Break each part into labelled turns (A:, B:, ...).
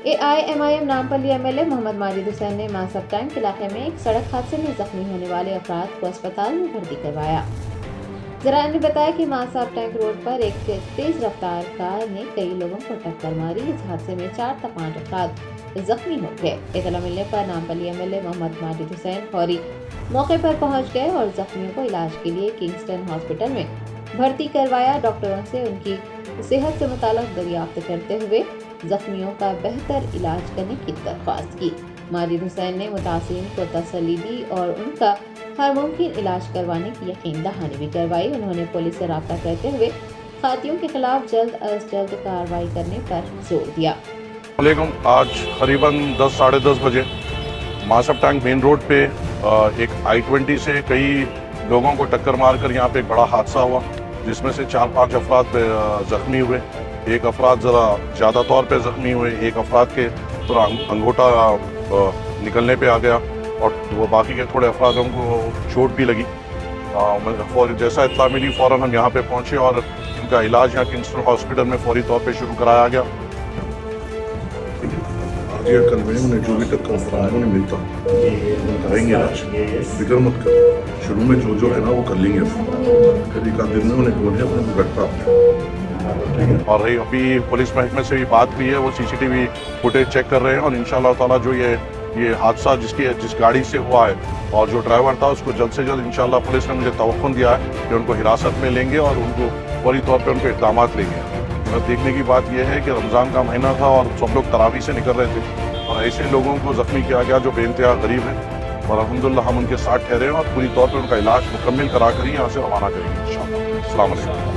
A: AIMIM Nampally MLA محمد ماجد حسین نے ماسب tank علاقے میں ایک سڑک حادثے میں زخمی ہونے والے افراد کو اسپتال میں بھرتی کروایا۔ ذرائع نے بتایا کہ ماسب ٹینک روڈ پر ایک تیز رفتار کار نے کئی لوگوں کو ٹکر ماری۔ اس حادثے میں 4 تا 5 افراد زخمی ہو گئے۔ اطلاع ملنے پر نامپلی MLA محمد ماجد حسین فوری موقع پر پہنچ گئے اور زخمیوں کو علاج کے لیے کنگسٹن ہاسپٹل میں بھرتی کروایا۔ ڈاکٹروں سے ان کی صحت سے متعلق دریافت کرتے ہوئے زخمیوں کا بہتر علاج کرنے کی درخواست کی۔ ماجد حسین نے متاثرین کو تسلی دی اور ان کا ہر ممکن علاج کروانے کی یقین دہانی بھی کروائی۔ انہوں نے پولیس سے رابطہ کرتے ہوئے قاتلوں کے خلاف جلد از جلد کارروائی کرنے پر زور دیا۔
B: علیکم، آج قریباً 10 ساڑھے 10 بجے ماسب ٹینک مین روڈ پہ ایک I-20 سے کئی لوگوں کو ٹکر مار کر یہاں پہ ایک بڑا حادثہ ہوا، جس میں سے 4-5 افراد زخمی ہوئے۔ ایک افراد ذرا زیادہ طور پہ زخمی ہوئے، ایک افراد کے تھوڑا انگوٹھا نکلنے پہ آ گیا اور وہ باقی کے تھوڑے افرادوں کو چوٹ بھی لگی۔ جیسا اطلاع ملی فوراً ہم یہاں پہ پہنچے اور ان کا علاج یہاں کنگسٹن ہاسپٹل میں فوری طور پہ شروع کرایا گیا۔
C: کل میں انہیں جو بھی ٹکر انہوں نے ملتا کریں گے علاج، فکر مت کر، شروع میں جو ہے نا وہ کر لیں گے، پھر ایک آدھ دن میں انہیں بولے اپنے کو بیٹھتا۔
B: اور ابھی پولیس محکمے سے بھی بات ہوئی ہے، وہ CCTV فوٹیج چیک کر رہے ہیں اور انشاءاللہ تعالیٰ جو یہ حادثہ جس گاڑی سے ہوا ہے اور جو ڈرائیور تھا اس کو جلد سے جلد انشاءاللہ پولیس نے مجھے توقع دیا ہے کہ ان کو حراست میں لیں گے اور ان کو فوری طور پہ ان کے اقدامات لیں گے۔ دیکھنے کی بات یہ ہے کہ رمضان کا مہینہ تھا اور سب لوگ تراویح سے نکل رہے تھے اور ایسے لوگوں کو زخمی کیا گیا جو بے انتہا غریب ہیں، اور الحمدللہ ہم ان کے ساتھ ٹھہرے ہیں اور پوری طور پہ ان کا علاج مکمل کرا کر ہی یہاں سے روانہ کریں گے انشاءاللہ۔ السلام علیکم۔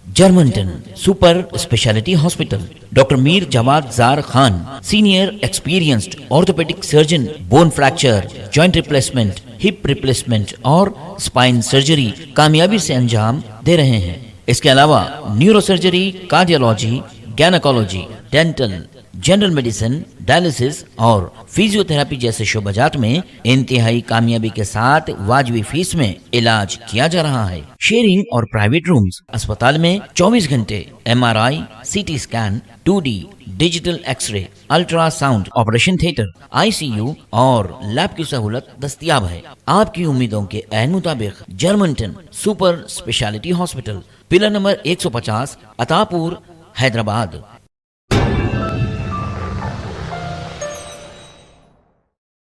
D: جرمنٹن super speciality hospital, doctor Mir Jawad Zar Khan, senior experienced orthopaedic surgeon, bone fracture, joint replacement, hip replacement اور اسپائن سرجری کامیابی سے انجام دے رہے ہیں۔ اس کے علاوہ neuro surgery, cardiology, gynaecology, dental, general medicine, dialysis اور فزیو تھراپی جیسے شعبہ جات میں انتہائی کامیابی کے ساتھ واجبی فیس میں علاج کیا جا رہا ہے۔ شیئرنگ اور پرائیویٹ رومز، اسپتال میں 24 گھنٹے MRI، CT scan, 2D digital X ray, ultra sound, operation theatre, ICU اور لیب کی سہولت دستیاب ہے۔ آپ کی امیدوں کے عین مطابق جرمنٹن super speciality hospital, pillar number 150، عطا پور، حیدرآباد۔